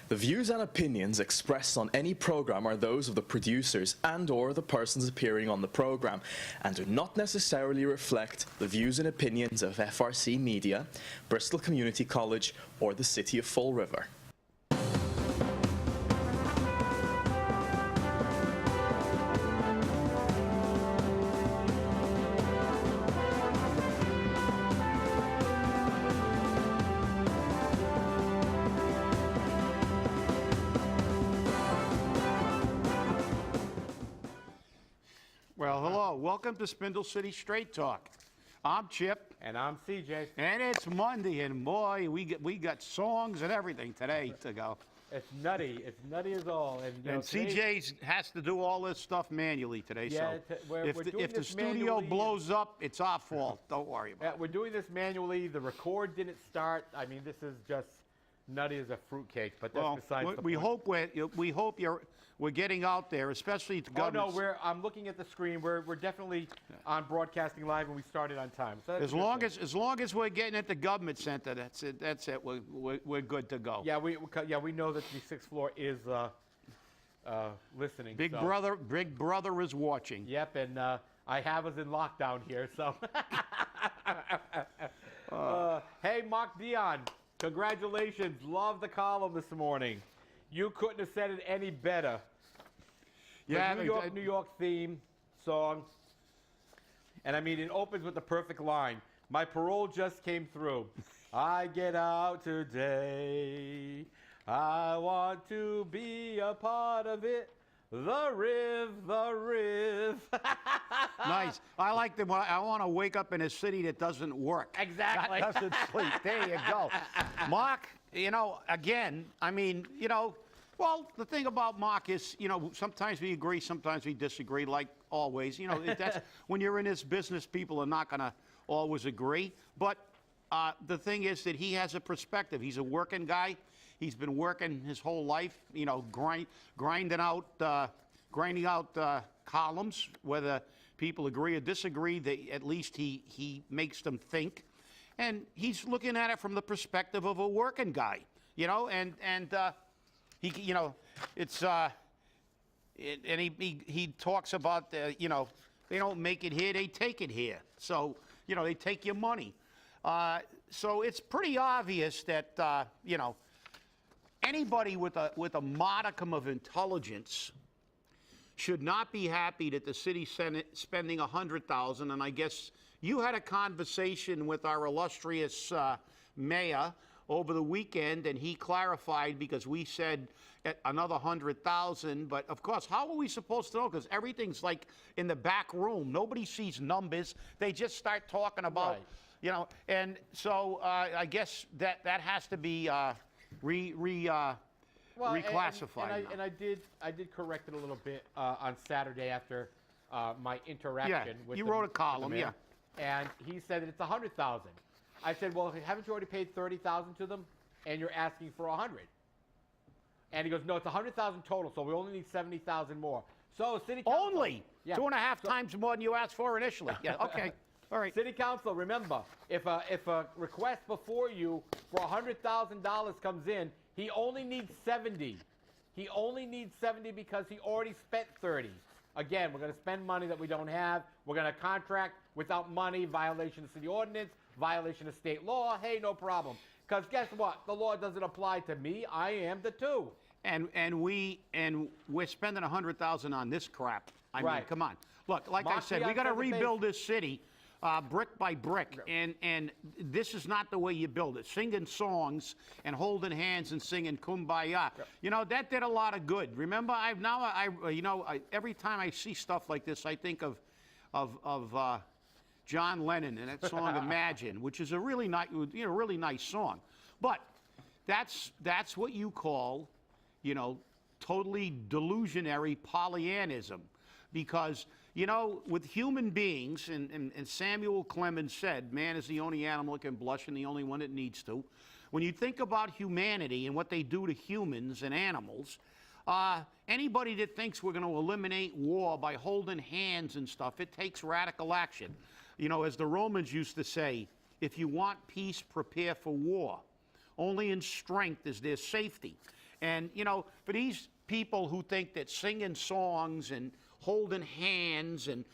The views and opinions expressed on any program are those of the producers and/or the persons appearing on the program and do not necessarily reflect the views and opinions of FRC Media, Bristol Community College, or the City of Fall River. Well, hello. Welcome to Spindle City Straight Talk. I'm Chip. And I'm CJ. And it's Monday, and boy, we got songs and everything today to go. It's nutty. It's nutty as all. And CJ has to do all this stuff manually today. Yeah, so we're doing if the this studio manually. blows up, it's our fault. Don't worry about it. We're doing this manually. The record didn't start. I mean, this is just nutty as a fruitcake. But that's besides the point. We hope we're getting out there, especially to government. Oh no, I'm looking at the screen. We're definitely on broadcasting live, and we started on time. So as long as we're getting at the government center, that's it. That's it. We're good to go. Yeah, we know that the sixth floor is listening. Big brother is watching. Yep, and I have us in lockdown here. So, hey, Marc Dion, congratulations! Love the column this morning. You couldn't have said it any better. Yeah, the New York theme song. And I mean, it opens with the perfect line. My parole just came through. I get out today. I want to be a part of it. The Riv. Nice. I like them. I want to wake up in a city that doesn't work. Exactly. That doesn't sleep. There you go. Marc, again, well, the thing about Marc is, sometimes we agree, sometimes we disagree, like always. That's when you're in this business, people are not going to always agree. But the thing is that he has a perspective. He's a working guy. He's been working his whole life, grinding out columns, whether people agree or disagree. At least he makes them think. And he's looking at it from the perspective of a working guy, he talks about, they don't make it here, they take it here. So, they take your money. So it's pretty obvious that, anybody with a modicum of intelligence should not be happy that the city's spending $100,000. And I guess you had a conversation with our illustrious mayor over the weekend, and he clarified because we said another $100,000. But of course, how are we supposed to know? Because everything's like in the back room. Nobody sees numbers. They just start talking about, And so I guess that has to be reclassified. And I did correct it a little bit on Saturday after my interaction with you wrote a column, yeah. And he said that it's $100,000. I said, well, haven't you already paid $30,000 to them, and you're asking for $100,000? And he goes, no, it's $100,000 total, so we only need $70,000 more. So city council, only 2.5 times more than you asked for initially. Yeah, okay, all right. City council, remember, if a request before you for $100,000 comes in, he only needs 70. He only needs 70 because he already spent 30. Again, we're going to spend money that we don't have. We're going to contract without money, violation of city ordinance, violation of state law. Hey, no problem. Because guess what? The law doesn't apply to me. I am the two. And we're spending $100,000 on this crap. I mean, come on. Look, like I said, we got to rebuild this city brick by brick, and this is not the way you build it. Singing songs and holding hands and singing "Kumbaya," that did a lot of good. Remember, every time I see stuff like this, I think of John Lennon and that song "Imagine," which is a really nice song. But that's what you call, totally delusionary Pollyannism, because. With human beings, and Samuel Clemens said, man is the only animal that can blush and the only one that needs to. When you think about humanity and what they do to humans and animals, anybody that thinks we're going to eliminate war by holding hands and stuff, it takes radical action. As the Romans used to say, if you want peace, prepare for war. Only in strength is there safety. And, for these people who think that singing songs and holding hands and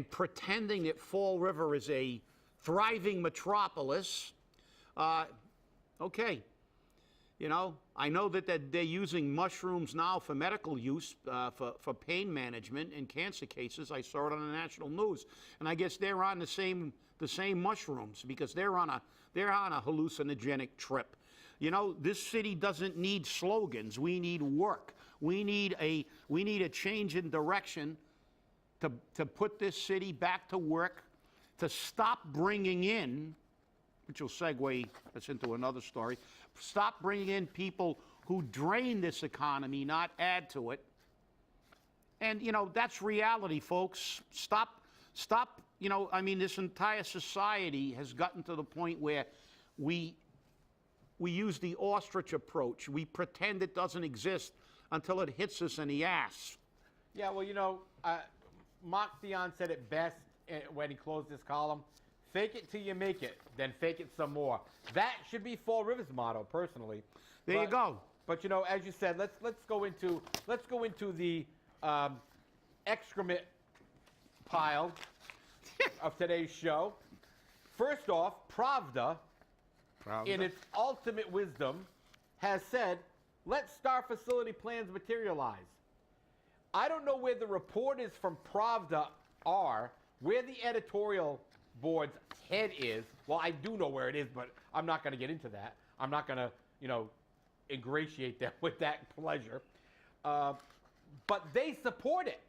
pretending that Fall River is a thriving metropolis, okay. I know that they're using mushrooms now for medical use, for pain management in cancer cases. I saw it on the national news, and I guess they're on the same mushrooms because they're on a hallucinogenic trip. This city doesn't need slogans. We need work. We need a change in direction to put this city back to work, to stop bringing in, which will segue us into another story, stop bringing in people who drain this economy, not add to it. And, that's reality, folks. Stop, this entire society has gotten to the point where we use the ostrich approach. We pretend it doesn't exist until it hits us in the ass. Yeah, well, Marc Dion said it best when he closed his column. Fake it till you make it, then fake it some more. That should be Fall River's motto, personally. There you go. But as you said, let's go into the excrement pile of today's show. First off, Pravda, in its ultimate wisdom, has said, let STAR facility plans materialize. I don't know where the reporters from Pravda are, where the editorial board's head is. Well, I do know where it is, but I'm not going to get into that. I'm not going to, ingratiate them with that pleasure. But they support it.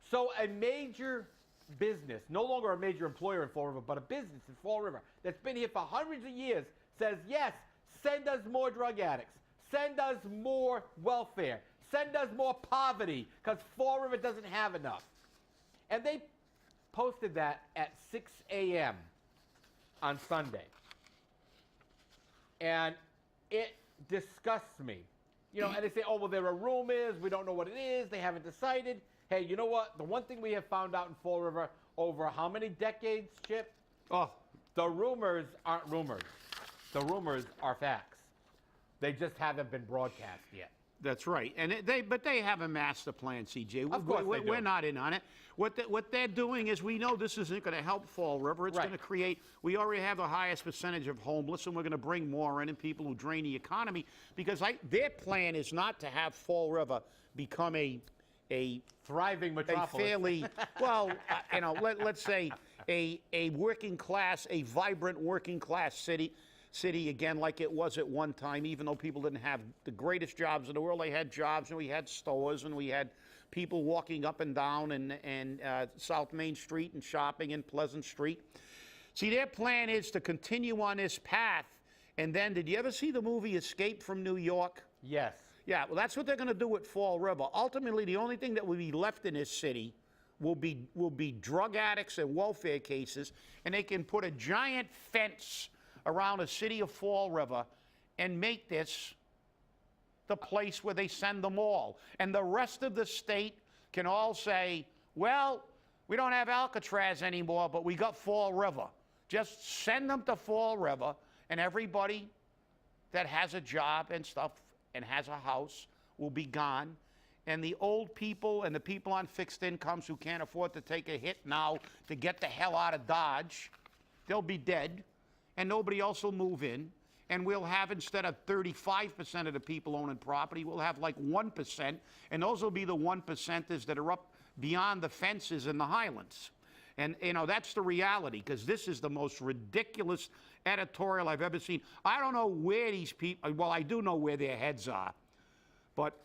So a major business, no longer a major employer in Fall River, but a business in Fall River that's been here for hundreds of years says, yes, send us more drug addicts. Send us more welfare. Send us more poverty, because Fall River doesn't have enough. And they posted that at 6 a.m. on Sunday. And it disgusts me. And they say, oh, well, there are rumors. We don't know what it is. They haven't decided. Hey, you know what? The one thing we have found out in Fall River over how many decades, Chip? Oh, the rumors aren't rumors. The rumors are facts. They just haven't been broadcast yet. That's right, but they have a master plan, CJ. Of course they do. We're not in on it. What they're doing is, we know this isn't going to help Fall River. It's going to create. We already have the highest percentage of homeless, and we're going to bring more in, and people who drain the economy. Because their plan is not to have Fall River become a thriving metropolis. A fairly let's say a working class, a vibrant working class city again, like it was at one time. Even though people didn't have the greatest jobs in the world, they had jobs, and we had stores, and we had people walking up and down and South Main Street and shopping in Pleasant Street. See, their plan is to continue on this path. And then, did you ever see the movie Escape from New York? Yes. Yeah, well, that's what they're going to do at Fall River. Ultimately, the only thing that will be left in this city will be drug addicts and welfare cases, and they can put a giant fence around the city of Fall River and make this the place where they send them all. And the rest of the state can all say, well, we don't have Alcatraz anymore, but we got Fall River. Just send them to Fall River, and everybody that has a job and stuff and has a house will be gone. And the old people and the people on fixed incomes who can't afford to take a hit now to get the hell out of Dodge, they'll be dead. And nobody else will move in. And we'll have, instead of 35% of the people owning property, we'll have like 1%. And those will be the 1%ers that are up beyond the fences in the Highlands. And, that's the reality, because this is the most ridiculous editorial I've ever seen. I don't know where these people, well, I do know where their heads are. But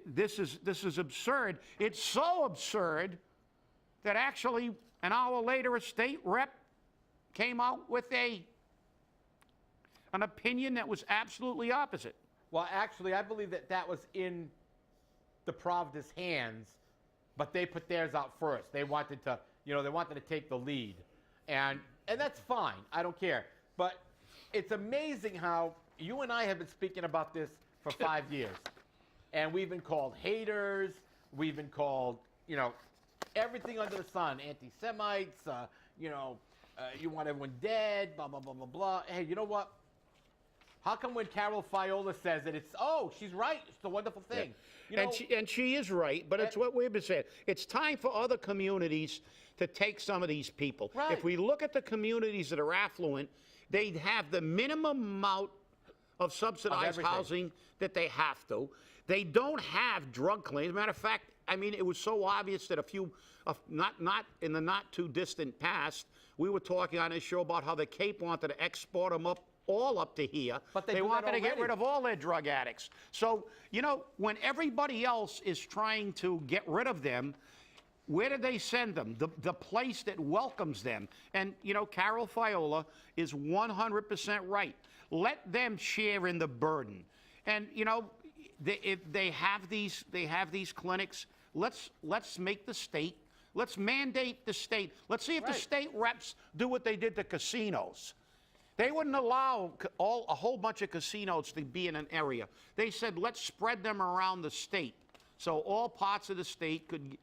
this is absurd. It's so absurd that actually an hour later a state rep came out with an opinion that was absolutely opposite. Well, actually, I believe that was in the Pravda's hands, but they put theirs out first. They wanted to, take the lead, and that's fine. I don't care. But it's amazing how you and I have been speaking about this for 5 years, and we've been called haters. We've been called, everything under the sun, anti-Semites. You want everyone dead, blah, blah, blah, blah, blah. Hey, you know what? How come when Carole Fiola says it, it's, oh, she's right, it's a wonderful thing. You know, and she is right, but it's what we've been saying. It's time for other communities to take some of these people. Right. If we look at the communities that are affluent, they have the minimum amount of subsidized housing that they have to. They don't have drug claims. Matter of fact, I mean, it was so obvious that a few, not in the not too distant past, we were talking on this show about how the Cape wanted to export them all up to here. But they wanted to get rid of all their drug addicts. So, you know, when everybody else is trying to get rid of them, where do they send them? The place that welcomes them. And, you know, Carole Fiola is 100% right. Let them share in the burden. And, you know, if they have these clinics, let's make the state, let's mandate the state. Let's see if the state reps do what they did to casinos. They wouldn't allow a whole bunch of casinos to be in an area. They said, let's spread them around the state. So all parts of the state could,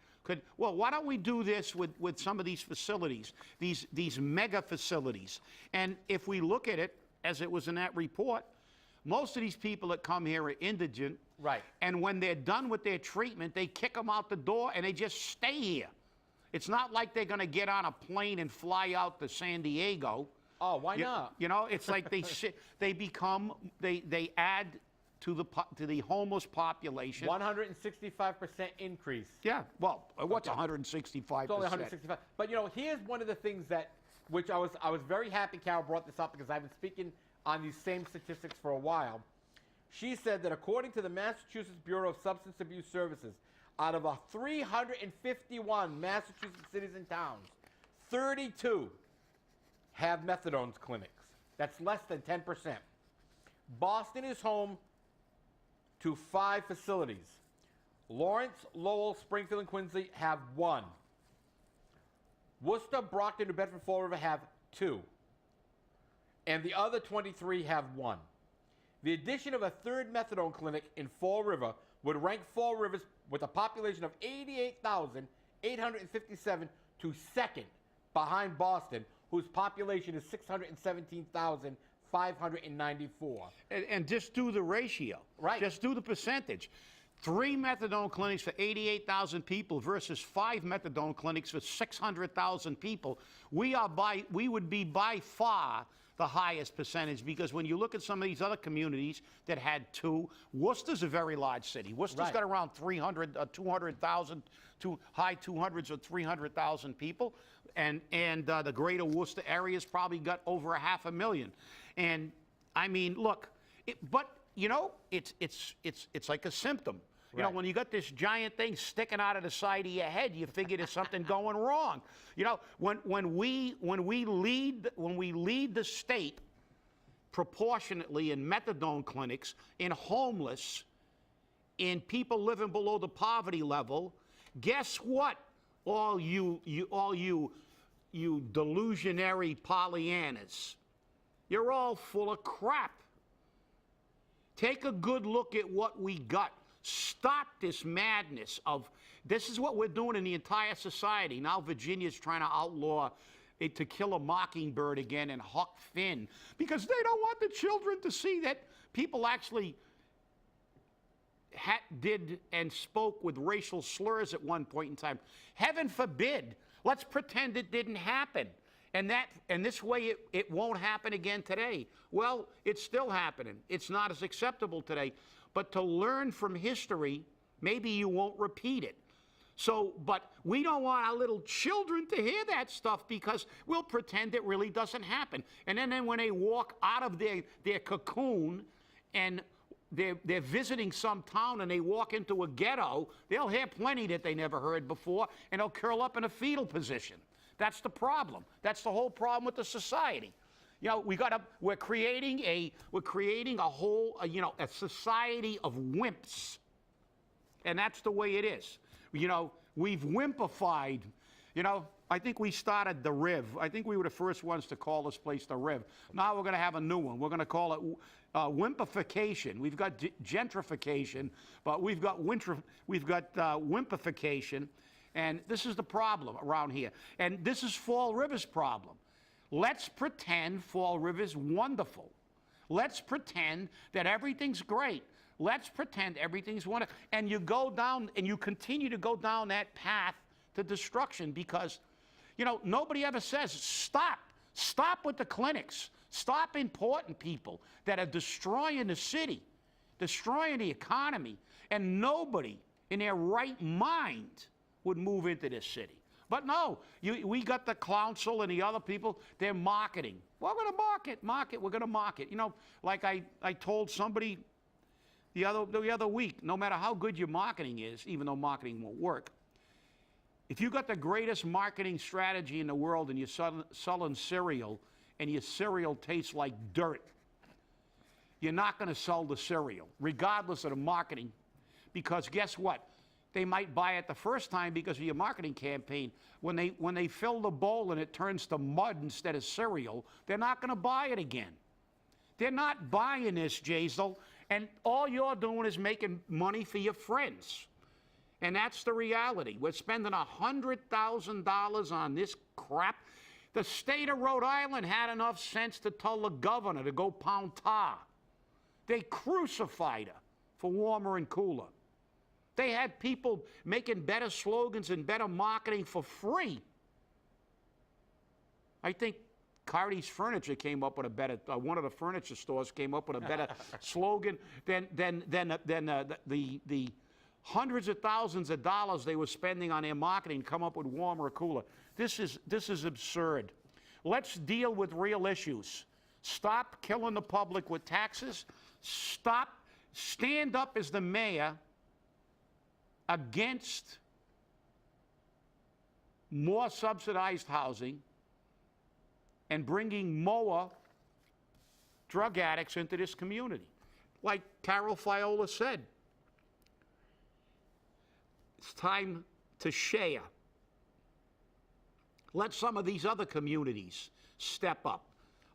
well, why don't we do this with some of these facilities, these mega facilities? And if we look at it, as it was in that report, most of these people that come here are indigent. Right. And when they're done with their treatment, they kick them out the door and they just stay here. It's not like they're going to get on a plane and fly out to San Diego. Oh, why not? You know, it's like they add to the homeless population. 165% increase. Yeah. Well, what's 165%? It's only 165. But you know, here's one of the things which I was very happy Carole brought this up because I've been speaking on these same statistics for a while. She said that according to the Massachusetts Bureau of Substance Abuse Services, out of 351 Massachusetts cities and towns, 32 have methadone clinics. That's less than 10%. Boston is home to 5 facilities. Lawrence, Lowell, Springfield, and Quincy have 1. Worcester, Brockton, New Bedford, Fall River have 2. And the other 23 have 1. The addition of a 3rd methadone clinic in Fall River would rank Fall Rivers with a population of 88,857 to 2nd behind Boston, whose population is 617,594. And just do the ratio. Right. Just do the percentage. 3 methadone clinics for 88,000 people versus 5 methadone clinics for 600,000 people. We would be by far the highest percentage, because when you look at some of these other communities that had 2, Worcester's a very large city. Worcester's got around 200,000 to high 200s or 300,000 people, and the greater Worcester area's probably got over 500,000. And I mean, look, but you know, it's like a symptom. You know, when you got this giant thing sticking out of the side of your head, you figure there's something going wrong. You know, when we lead the state proportionately in methadone clinics, in homeless, in people living below the poverty level, guess what? All you delusionary Pollyannas, you're all full of crap. Take a good look at what we got. Stop this madness of, this is what we're doing in the entire society. Now Virginia's trying to outlaw it to kill a mockingbird again and Huck Finn, because they don't want the children to see that people actually did and spoke with racial slurs at one point in time. Heaven forbid. Let's pretend it didn't happen. And this way it won't happen again today. Well, it's still happening. It's not as acceptable today. But to learn from history, maybe you won't repeat it. So, but we don't want our little children to hear that stuff, because we'll pretend it really doesn't happen. And then when they walk out of their cocoon and they're visiting some town and they walk into a ghetto, they'll hear plenty that they never heard before, and they'll curl up in a fetal position. That's the problem. That's the whole problem with the society. You know, we're creating a whole, a society of wimps. And that's the way it is. You know, we've wimpified. You know, I think we started the Riv. I think we were the first ones to call this place the Riv. Now we're going to have a new one. We're going to call it wimpification. We've got gentrification, but we've got wimpification. And this is the problem around here. And this is Fall River's problem. Let's pretend Fall River's wonderful. Let's pretend that everything's great. Let's pretend everything's wonderful. And you go down, and you continue to go down that path to destruction because, you know, nobody ever says, stop. Stop with the clinics. Stop importing people that are destroying the city, destroying the economy, and nobody in their right mind would move into this city. But no, we got the council and the other people, they're marketing. We're going to market, we're going to market. You know, like I told somebody the other week, no matter how good your marketing is, even though marketing won't work, if you got the greatest marketing strategy in the world and you're selling cereal and your cereal tastes like dirt, you're not going to sell the cereal, regardless of the marketing, because guess what? They might buy it the first time because of your marketing campaign. When they fill the bowl and it turns to mud instead of cereal, they're not going to buy it again. They're not buying this, Jaisal, and all you're doing is making money for your friends. And that's the reality. We're spending $100,000 on this crap. The state of Rhode Island had enough sense to tell the governor to go pound tar. They crucified her for warmer and cooler. They had people making better slogans and better marketing for free. I think Cardi's Furniture came up with a better, one of the furniture stores came up with a better slogan than the hundreds of thousands of dollars they were spending on their marketing come up with warmer or cooler. This is absurd. Let's deal with real issues. Stop killing the public with taxes. Stand up as the mayor against more subsidized housing and bringing more drug addicts into this community. Like Carole Fiola said, it's time to share. Let some of these other communities step up.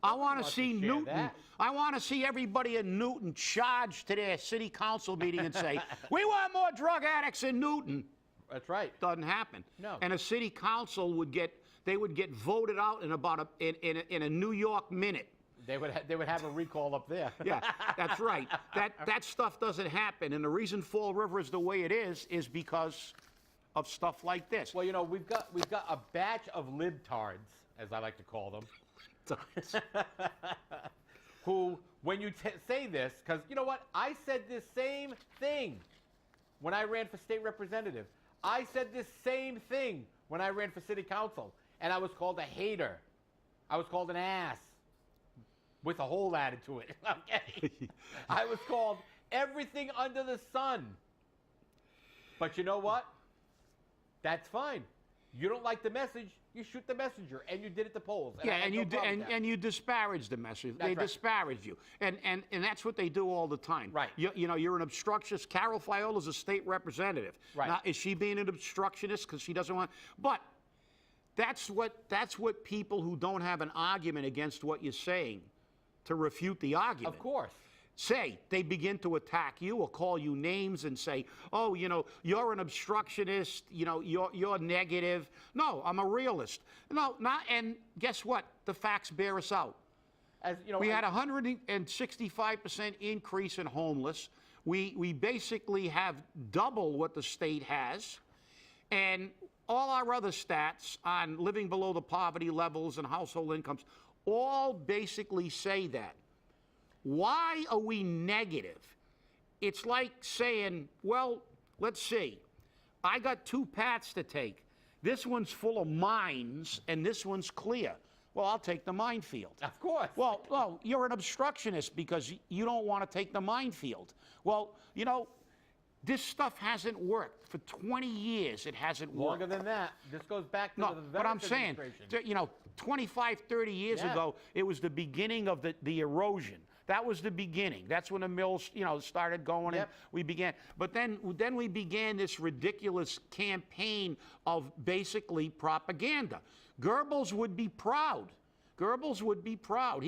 I want to see Newton. I want to see everybody in Newton charge to their city council meeting and say, we want more drug addicts in Newton. That's right. Doesn't happen. No. And a city council would get voted out in about in a New York minute. They would have a recall up there. Yeah, that's right. That stuff doesn't happen, and the reason Fall River is the way it is because of stuff like this. Well, you know, we've got a batch of libtards, as I like to call them, who, when you say this, because you know what, I said this same thing when I ran for state representative. I said this same thing when I ran for city council, and I was called a hater. I was called an ass. With a whole added to it, okay? I was called everything under the sun. But you know what? That's fine. You don't like the message, you shoot the messenger, and you did it to polls. Yeah, and you disparage the message. They disparage you, and that's what they do all the time. Right. You know, you're an obstructionist. Carole Fiola's a state representative. Right. Now, is she being an obstructionist because she doesn't want? But that's what people who don't have an argument against what you're saying to refute the argument. Of course. Say, they begin to attack you or call you names and say, oh, you know, you're an obstructionist, you know, you're negative. No, I'm a realist. No, not, and guess what? The facts bear us out. As you know, we had a 165% increase in homeless. We basically have double what the state has. And all our other stats on living below the poverty levels and household incomes all basically say that. Why are we negative? It's like saying, well, let's see. I got two paths to take. This one's full of mines and this one's clear. Well, I'll take the minefield. Of course. Well, you're an obstructionist because you don't want to take the minefield. Well, you know, this stuff hasn't worked. For 20 years, it hasn't worked. Longer than that. This goes back to the Veterans but I'm saying, you know, 25, 30 years ago, it was the beginning of the erosion. That was the beginning. That's when the mills, you know, started going and we began. But then we began this ridiculous campaign of basically propaganda. Goebbels would be proud. Goebbels would be proud.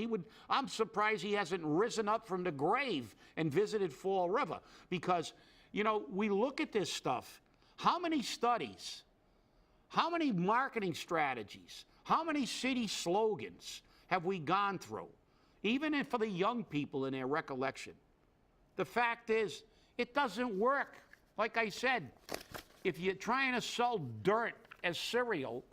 I'm surprised he hasn't risen up from the grave and visited Fall River because, you know, we look at this stuff. How many studies? How many marketing strategies? How many city slogans have we gone through? even for the young people in their recollection. The fact is, it doesn't work. Like I said, if you're trying to sell dirt as cereal,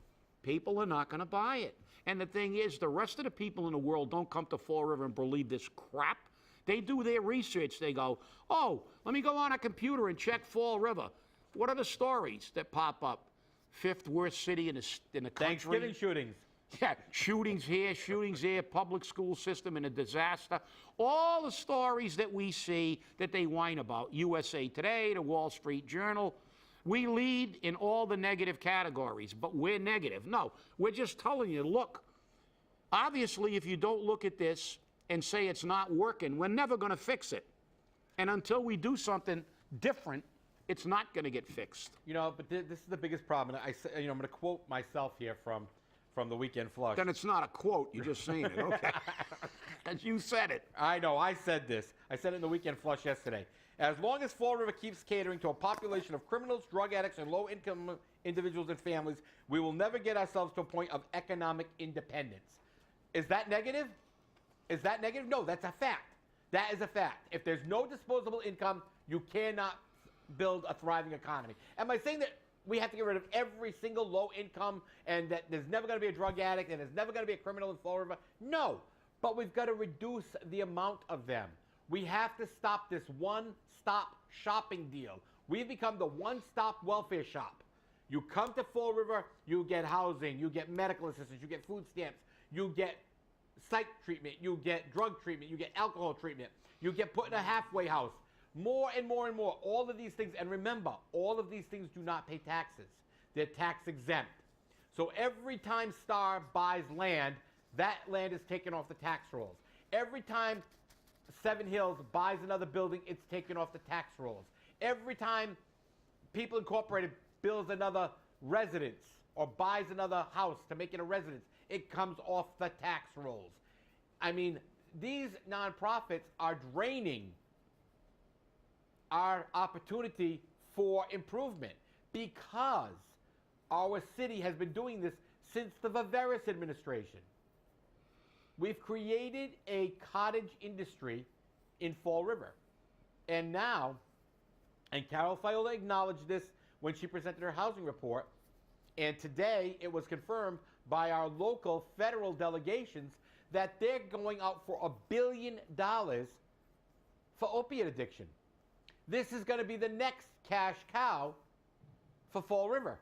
people are not going to buy it. And the thing is, the rest of the people in the world don't come to Fall River and believe this crap. They do their research. They go, oh, let me go on a computer and check Fall River. What are the stories that pop up? Fifth worst city in the country. Thanksgiving shootings. Yeah, shootings here, shootings there, public school system in a disaster. All the stories that we see that they whine about. USA Today, the Wall Street Journal. We lead in all the negative categories, but we're negative. No, we're just telling you, look, obviously if you don't look at this and say it's not working, we're never going to fix it. And until we do something different, it's not going to get fixed. You know, but this is the biggest problem. I'm going to quote myself here from the Weekend Flush. Then it's not a quote, you're just saying it, okay? As you said it. I know, I said this. I said it in the Weekend Flush yesterday. As long as Fall River keeps catering to a population of criminals, drug addicts, and low-income individuals and families, we will never get ourselves to a point of economic independence. Is that negative? Is that negative? No, that's a fact. That is a fact. If there's no disposable income, you cannot build a thriving economy. Am I saying that we have to get rid of every single low income and that there's never going to be a drug addict and there's never going to be a criminal in Fall River? No, but we've got to reduce the amount of them. We have to stop this one-stop shopping deal. We've become the one-stop welfare shop. You come to Fall River, you get housing, you get medical assistance, you get food stamps, you get psych treatment, you get drug treatment, you get alcohol treatment, you get put in a halfway house. More and more and more, all of these things, and remember, all of these things do not pay taxes. They're tax exempt. So every time STAR buys land, that land is taken off the tax rolls. Every time Seven Hills buys another building, it's taken off the tax rolls. Every time People Incorporated builds another residence or buys another house to make it a residence, it comes off the tax rolls. I mean, these nonprofits are draining our opportunity for improvement because our city has been doing this since the Viveris administration. We've created a cottage industry in Fall River. And now, and Carole Fiola acknowledged this when she presented her housing report, and today it was confirmed by our local federal delegations that they're going out for $1 billion for opiate addiction. This is going to be the next cash cow for Fall River.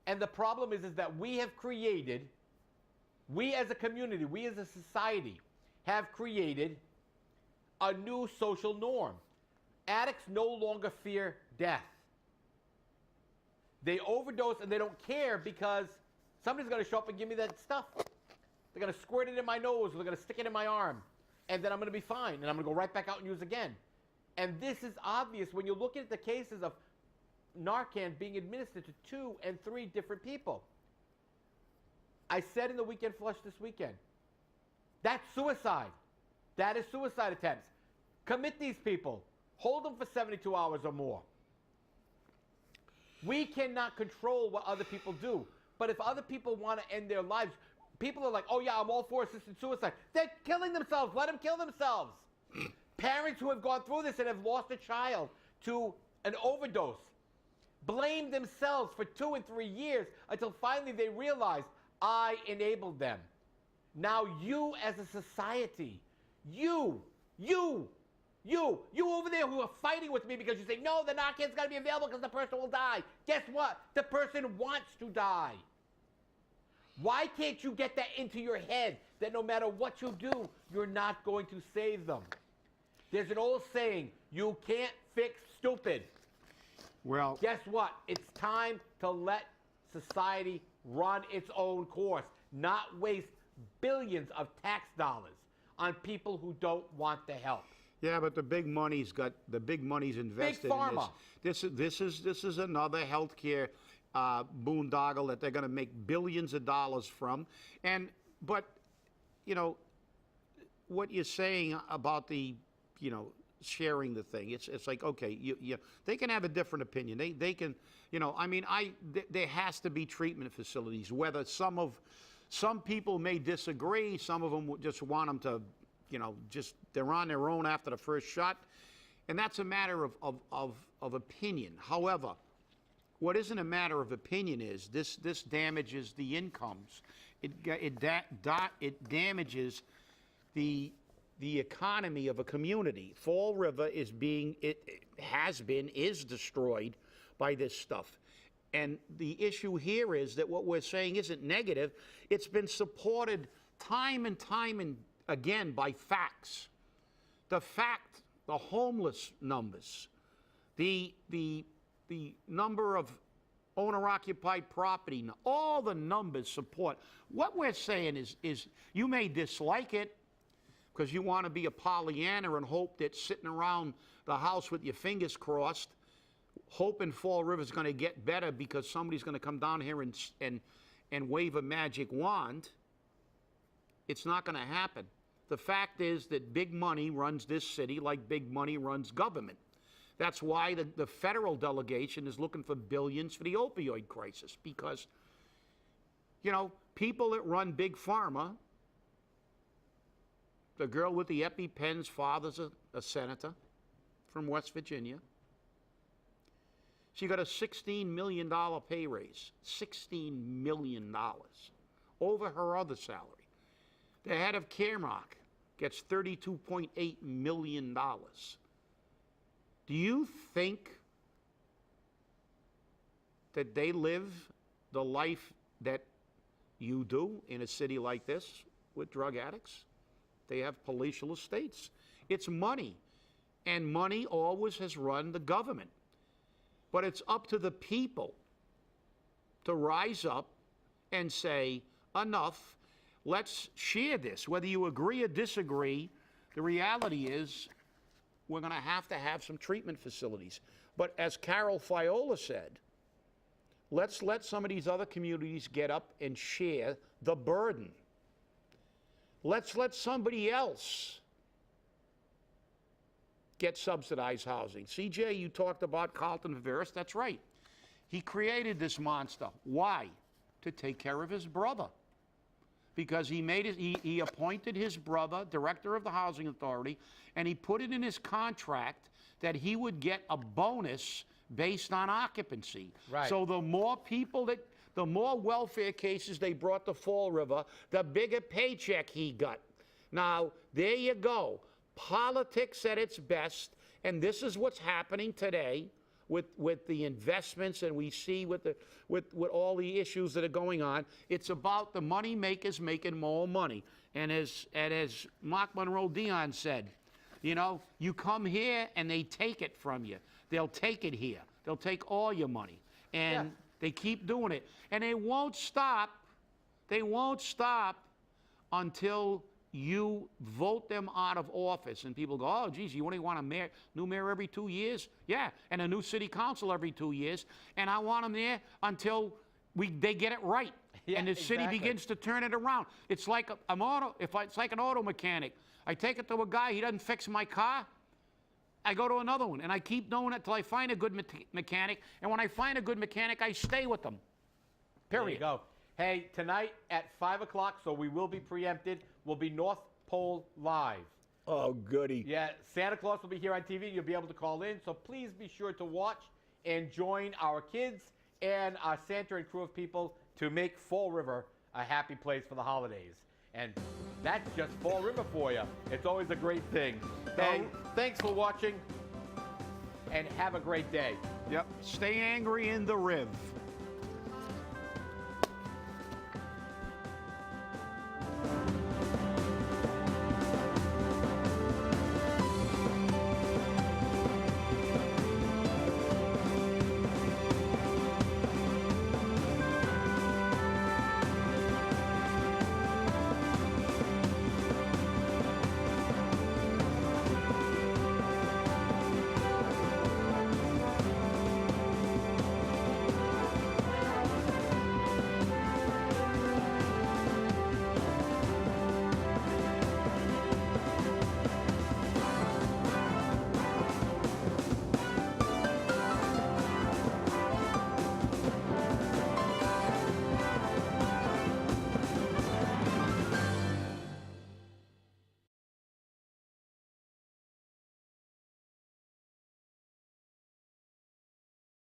And the problem is that we have created, we as a community, we as a society, have created a new social norm. Addicts no longer fear death. They overdose and they don't care because somebody's going to show up and give me that stuff. They're going to squirt it in my nose, or they're going to stick it in my arm, and then I'm going to be fine, and I'm going to go right back out and use again. And this is obvious when you look at the cases of Narcan being administered to 2 and 3 different people. I said in the Weekend Flush this weekend, that's suicide. That is suicide attempts. Commit these people. Hold them for 72 hours or more. We cannot control what other people do. But if other people want to end their lives, people are like, oh yeah, I'm all for assisted suicide. They're killing themselves. Let them kill themselves. Parents who have gone through this and have lost a child to an overdose blame themselves for 2 and 3 years until finally they realize, I enabled them. Now you as a society, you over there who are fighting with me because you say, no, the Narcan's got to be available because the person will die. Guess what? The person wants to die. Why can't you get that into your head that no matter what you do, you're not going to save them? There's an old saying, you can't fix stupid. Well, guess what? It's time to let society run its own course, not waste billions of tax dollars on people who don't want the help. yeah, but the big money's invested Big pharma. in this. This is another healthcare boondoggle that they're going to make billions of dollars from. But you know what you're saying about the sharing the thing. It's like, okay, they can have a different opinion. They can, I mean, there has to be treatment facilities, whether some of Some people may disagree. Some of them just want them to, they're on their own after the first shot. And that's a matter of opinion. However, what isn't a matter of opinion is this damages the incomes. It damages the economy of a community. Fall River is destroyed by this stuff. And the issue here is that what we're saying isn't negative. It's been supported time and again by facts. The homeless numbers, the number of owner-occupied property, all the numbers support. What we're saying is you may dislike it because you want to be a Pollyanna and hope that sitting around the house with your fingers crossed, hoping Fall River's going to get better because somebody's going to come down here and wave a magic wand. It's not going to happen. The fact is that big money runs this city like big money runs government. That's why the federal delegation is looking for billions for the opioid crisis, because, people that run Big Pharma, the girl with the EpiPen's father's a senator from West Virginia. She got a $16 million pay raise, $16 million over her other salary. The head of Caremark gets $32.8 million. Do you think that they live the life that you do in a city like this with drug addicts? They have palatial estates. It's money, and money always has run the government. But it's up to the people to rise up and say, enough, let's share this. Whether you agree or disagree, the reality is we're going to have some treatment facilities. But as Carole Fiola said, let's let some of these other communities get up and share the burden. Let's let somebody else get subsidized housing. CJ, you talked about Carlton Viveris. That's right. He created this monster. Why? To take care of his brother. Because he appointed his brother director of the housing authority, and he put it in his contract that he would get a bonus based on occupancy. Right. So the more welfare cases they brought to Fall River, the bigger paycheck he got. Now, there you go. Politics at its best, and this is what's happening today with the investments, and we see with all the issues that are going on. It's about the money makers making more money. And as Marc Monroe Dion said, you come here and they take it from you. They'll take it here. They'll take all your money. And they keep doing it. And they won't stop. They won't stop until you vote them out of office. And people go, oh, geez, you only want a new mayor every 2 years? Yeah, and a new city council every 2 years. And I want them there until they get it right. Yeah, and the city begins to turn it around. It's like it's like an auto mechanic. I take it to a guy, he doesn't fix my car. I go to another one, and I keep doing it till I find a good mechanic. And when I find a good mechanic, I stay with them. Period. There you go. Hey, tonight at 5 o'clock, so we will be preempted, will be North Pole Live. Oh, goody. Yeah, Santa Claus will be here on TV. You'll be able to call in, so please be sure to watch and join our kids and our Santa and crew of people to make Fall River a happy place for the holidays. And that's just Fall River for you. It's always a great thing. Hey, thanks for watching, and have a great day. Yep. Stay angry in the Riv.